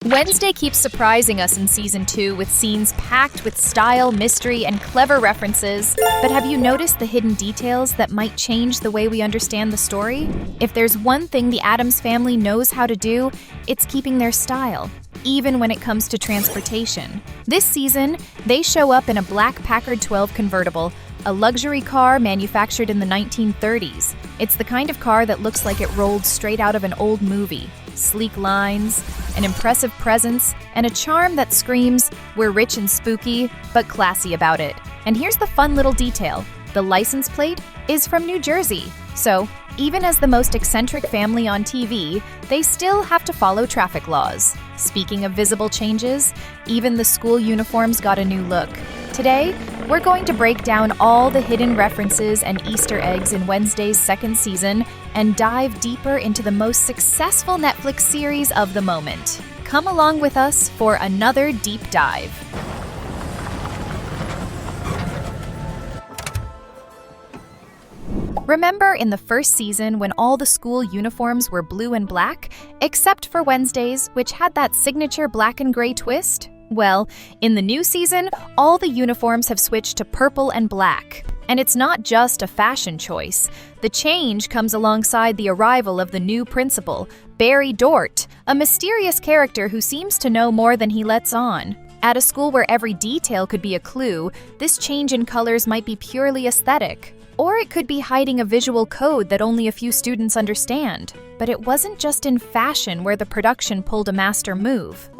Wednesday keeps surprising us in Season 2 with scenes packed with style, mystery, and clever references. But have you noticed the hidden details that might change the way we understand the story? If there's one thing the Addams family knows how to do, it's keeping their style, even when it comes to transportation. This season, they show up in a black Packard 12 convertible, a luxury car manufactured in the 1930s. It's the kind of car that looks like it rolled straight out of an old movie. Sleek lines, an impressive presence, and a charm that screams, "We're rich and spooky, but classy about it." And here's the fun little detail. The license plate is from New Jersey. So, even as the most eccentric family on TV, they still have to follow traffic laws. Speaking of visible changes, even the school uniforms got a new look. Today, we're going to break down all the hidden references and Easter eggs in Wednesday's second season and dive deeper into the most successful Netflix series of the moment. Come along with us for another deep dive. Remember in the first season when all the school uniforms were blue and black, except for Wednesday's, which had that signature black and gray twist? Well, in the new season, all the uniforms have switched to purple and black. And it's not just a fashion choice. The change comes alongside the arrival of the new principal, Barry Dort, a mysterious character who seems to know more than he lets on. At a school where every detail could be a clue, this change in colors might be purely aesthetic. Or it could be hiding a visual code that only a few students understand. But it wasn't just in fashion where the production pulled a master move.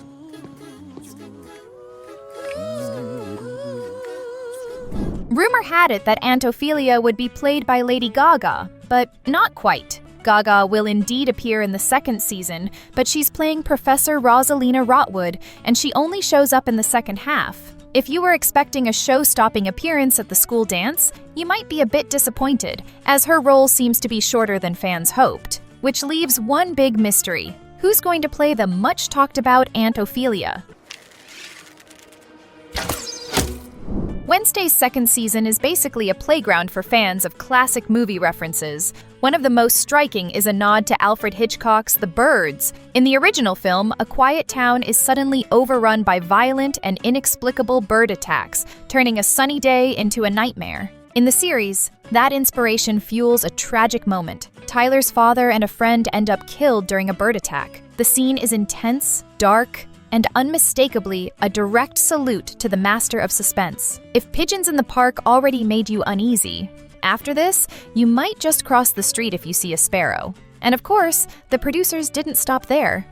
Rumor had it that Aunt Oilia would be played by Lady Gaga, but not quite. Gaga will indeed appear in the second season, but she's playing Professor Rosalina Rotwood, and she only shows up in the second half. If you were expecting a show-stopping appearance at the school dance, you might be a bit disappointed, as her role seems to be shorter than fans hoped. Which leaves one big mystery. Who's going to play the much-talked-about Aunt Oilia? Wednesday's second season is basically a playground for fans of classic movie references. One of the most striking is a nod to Alfred Hitchcock's The Birds. In the original film, a quiet town is suddenly overrun by violent and inexplicable bird attacks, turning a sunny day into a nightmare. In the series, that inspiration fuels a tragic moment. Tyler's father and a friend end up killed during a bird attack. The scene is intense, dark, and unmistakably a direct salute to the master of suspense. If pigeons in the park already made you uneasy, after this, you might just cross the street if you see a sparrow. And of course, the producers didn't stop there.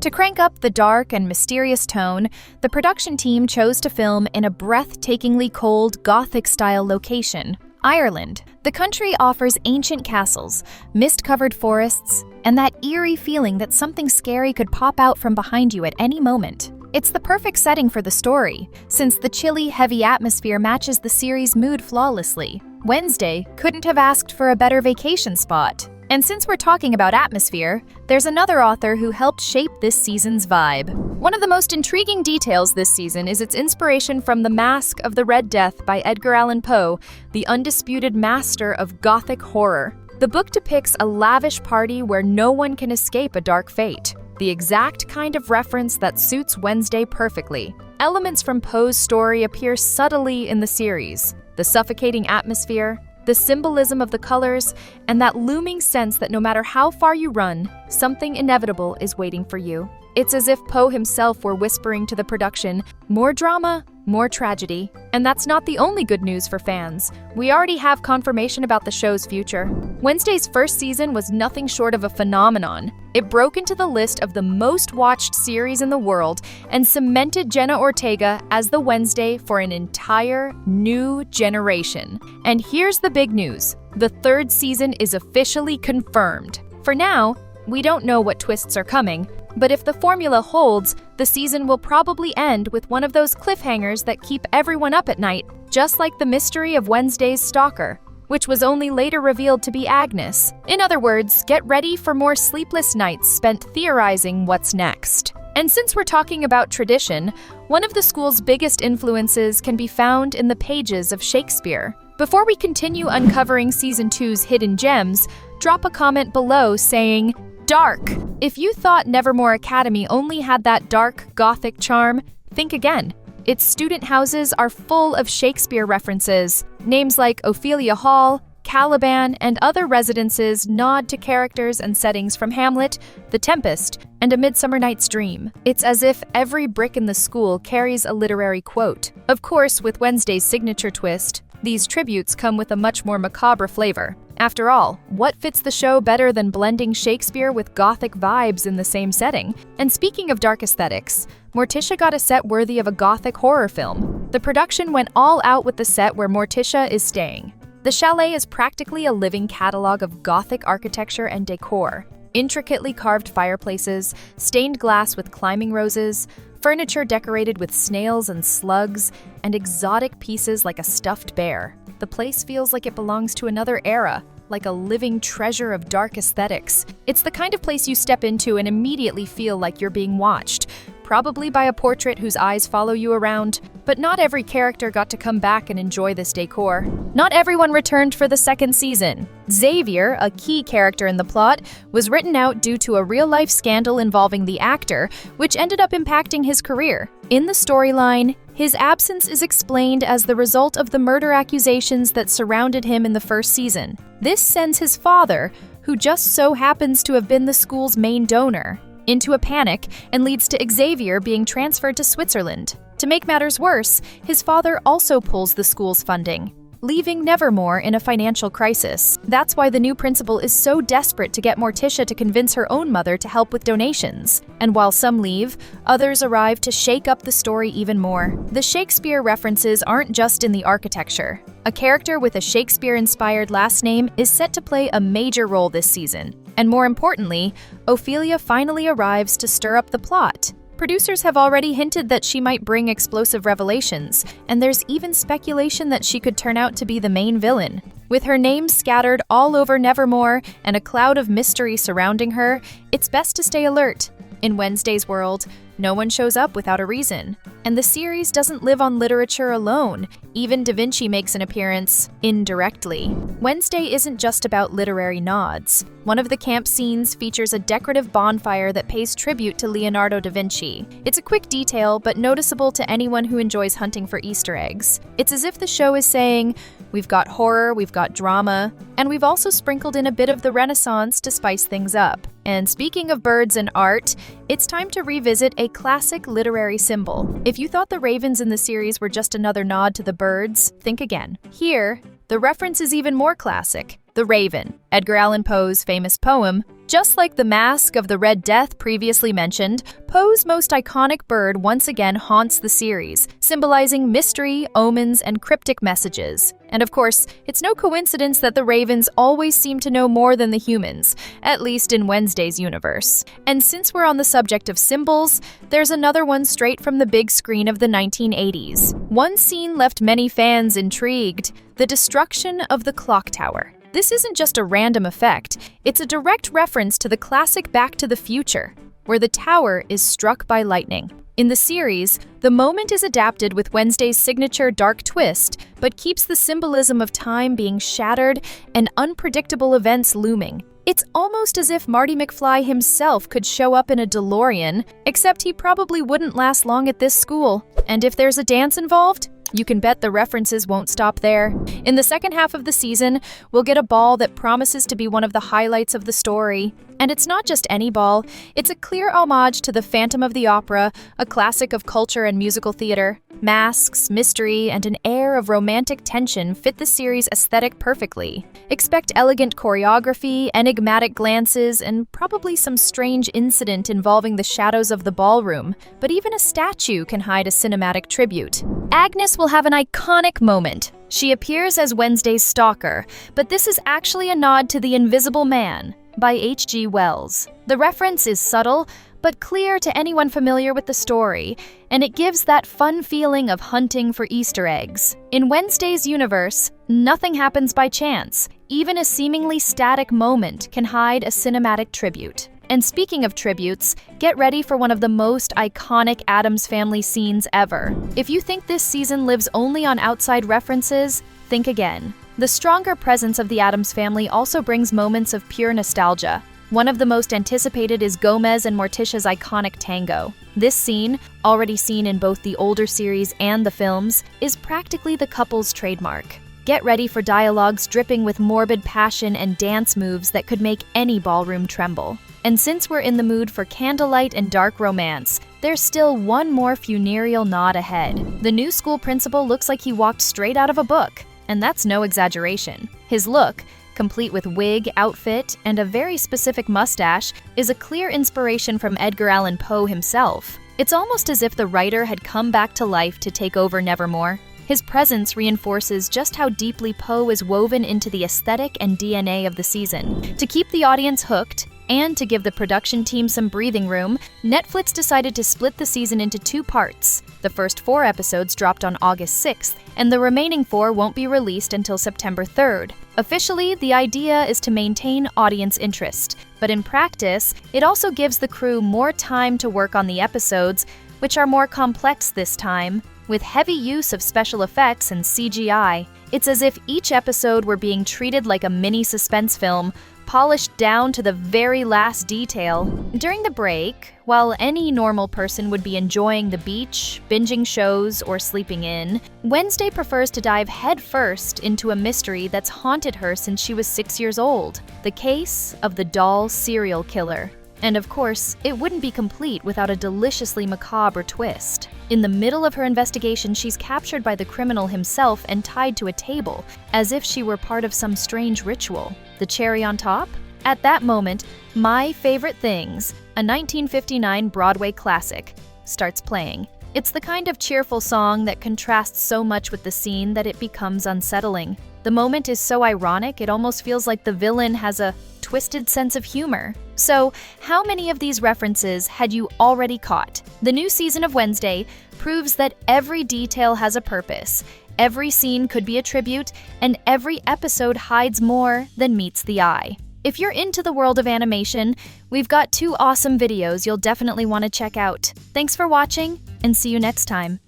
To crank up the dark and mysterious tone, the production team chose to film in a breathtakingly cold, Gothic-style location, Ireland. The country offers ancient castles, mist-covered forests, and that eerie feeling that something scary could pop out from behind you at any moment. It's the perfect setting for the story, since the chilly, heavy atmosphere matches the series' mood flawlessly. Wednesday couldn't have asked for a better vacation spot. And since we're talking about atmosphere, there's another author who helped shape this season's vibe. One of the most intriguing details this season is its inspiration from The Mask of the Red Death by Edgar Allan Poe, the undisputed master of Gothic horror. The book depicts a lavish party where no one can escape a dark fate, the exact kind of reference that suits Wednesday perfectly. Elements from Poe's story appear subtly in the series. The suffocating atmosphere, the symbolism of the colors, and that looming sense that no matter how far you run, something inevitable is waiting for you. It's as if Poe himself were whispering to the production, more drama, more tragedy. And that's not the only good news for fans. We already have confirmation about the show's future. Wednesday's first season was nothing short of a phenomenon. It broke into the list of the most watched series in the world and cemented Jenna Ortega as the Wednesday for an entire new generation. And here's the big news. The third season is officially confirmed. For now, we don't know what twists are coming, but if the formula holds, the season will probably end with one of those cliffhangers that keep everyone up at night, just like the mystery of Wednesday's stalker, which was only later revealed to be Agnes. In other words, get ready for more sleepless nights spent theorizing what's next. And since we're talking about tradition, one of the school's biggest influences can be found in the pages of Shakespeare. Before we continue uncovering Season 2's hidden gems, drop a comment below saying, Dark. If you thought Nevermore Academy only had that dark, gothic charm, think again. Its student houses are full of Shakespeare references. Names like Ophelia Hall, Caliban, and other residences nod to characters and settings from Hamlet, The Tempest, and A Midsummer Night's Dream. It's as if every brick in the school carries a literary quote. Of course, with Wednesday's signature twist, these tributes come with a much more macabre flavor. After all, what fits the show better than blending Shakespeare with gothic vibes in the same setting? And speaking of dark aesthetics, Morticia got a set worthy of a gothic horror film. The production went all out with the set where Morticia is staying. The Chalet is practically a living catalog of Gothic architecture and decor. Intricately carved fireplaces, stained glass with climbing roses, furniture decorated with snails and slugs, and exotic pieces like a stuffed bear. The place feels like it belongs to another era, like a living treasure of dark aesthetics. It's the kind of place you step into and immediately feel like you're being watched, probably by a portrait whose eyes follow you around. But not every character got to come back and enjoy this decor. Not everyone returned for the second season. Xavier, a key character in the plot, was written out due to a real-life scandal involving the actor, which ended up impacting his career. In the storyline, his absence is explained as the result of the murder accusations that surrounded him in the first season. This sends his father, who just so happens to have been the school's main donor, into a panic and leads to Xavier being transferred to Switzerland. To make matters worse, his father also pulls the school's funding, leaving Nevermore in a financial crisis. That's why the new principal is so desperate to get Morticia to convince her own mother to help with donations. And while some leave, others arrive to shake up the story even more. The Shakespeare references aren't just in the architecture. A character with a Shakespeare-inspired last name is set to play a major role this season. And more importantly, Ophelia finally arrives to stir up the plot. Producers have already hinted that she might bring explosive revelations, and there's even speculation that she could turn out to be the main villain. With her name scattered all over Nevermore and a cloud of mystery surrounding her, it's best to stay alert. In Wednesday's world, no one shows up without a reason. And the series doesn't live on literature alone. Even Da Vinci makes an appearance, indirectly. Wednesday isn't just about literary nods. One of the camp scenes features a decorative bonfire that pays tribute to Leonardo da Vinci. It's a quick detail, but noticeable to anyone who enjoys hunting for Easter eggs. It's as if the show is saying, we've got horror, we've got drama, and we've also sprinkled in a bit of the Renaissance to spice things up. And speaking of birds and art, it's time to revisit a classic literary symbol. If you thought the ravens in the series were just another nod to the birds, think again. Here, the reference is even more classic. The Raven, Edgar Allan Poe's famous poem. Just like the Mask of the Red Death previously mentioned, Poe's most iconic bird once again haunts the series, symbolizing mystery, omens, and cryptic messages. And of course, it's no coincidence that the ravens always seem to know more than the humans, at least in Wednesday's universe. And since we're on the subject of symbols, there's another one straight from the big screen of the 1980s. One scene left many fans intrigued: the destruction of the clock tower. This isn't just a random effect, it's a direct reference to the classic Back to the Future, where the tower is struck by lightning. In the series, the moment is adapted with Wednesday's signature dark twist, but keeps the symbolism of time being shattered and unpredictable events looming. It's almost as if Marty McFly himself could show up in a DeLorean, except he probably wouldn't last long at this school. And if there's a dance involved, you can bet the references won't stop there. In the second half of the season, we'll get a ball that promises to be one of the highlights of the story. And it's not just any ball, it's a clear homage to the Phantom of the Opera, a classic of culture and musical theater. Masks, mystery, and an air of romantic tension fit the series' aesthetic perfectly. Expect elegant choreography, enigmatic glances, and probably some strange incident involving the shadows of the ballroom, but even a statue can hide a cinematic tribute. Agnes will have an iconic moment. She appears as Wednesday's stalker, but this is actually a nod to The Invisible Man by H.G. Wells. The reference is subtle, but clear to anyone familiar with the story, and it gives that fun feeling of hunting for Easter eggs. In Wednesday's universe, nothing happens by chance. Even a seemingly static moment can hide a cinematic tribute. And speaking of tributes, get ready for one of the most iconic Addams Family scenes ever. If you think this season lives only on outside references, think again. The stronger presence of the Addams Family also brings moments of pure nostalgia. One of the most anticipated is Gomez and Morticia's iconic tango. This scene, already seen in both the older series and the films, is practically the couple's trademark. Get ready for dialogues dripping with morbid passion and dance moves that could make any ballroom tremble. And since we're in the mood for candlelight and dark romance, there's still one more funereal nod ahead. The new school principal looks like he walked straight out of a book, and that's no exaggeration. His look, complete with wig, outfit, and a very specific mustache, is a clear inspiration from Edgar Allan Poe himself. It's almost as if the writer had come back to life to take over Nevermore. His presence reinforces just how deeply Poe is woven into the aesthetic and DNA of the season. To keep the audience hooked, and to give the production team some breathing room, Netflix decided to split the season into 2 parts. The first 4 episodes dropped on August 6th, and the remaining 4 won't be released until September 3rd. Officially, the idea is to maintain audience interest, but in practice, it also gives the crew more time to work on the episodes, which are more complex this time, with heavy use of special effects and CGI. It's as if each episode were being treated like a mini suspense film, polished down to the very last detail. During the break, while any normal person would be enjoying the beach, binging shows, or sleeping in, Wednesday prefers to dive headfirst into a mystery that's haunted her since she was 6 years old: the case of the doll serial killer. And of course, it wouldn't be complete without a deliciously macabre twist. In the middle of her investigation, she's captured by the criminal himself and tied to a table, as if she were part of some strange ritual. The cherry on top? At that moment, My Favorite Things, a 1959 Broadway classic, starts playing. It's the kind of cheerful song that contrasts so much with the scene that it becomes unsettling. The moment is so ironic, it almost feels like the villain has a twisted sense of humor. So, how many of these references had you already caught? The new season of Wednesday proves that every detail has a purpose, every scene could be a tribute, and every episode hides more than meets the eye. If you're into the world of animation, we've got 2 awesome videos you'll definitely want to check out. Thanks for watching, and see you next time.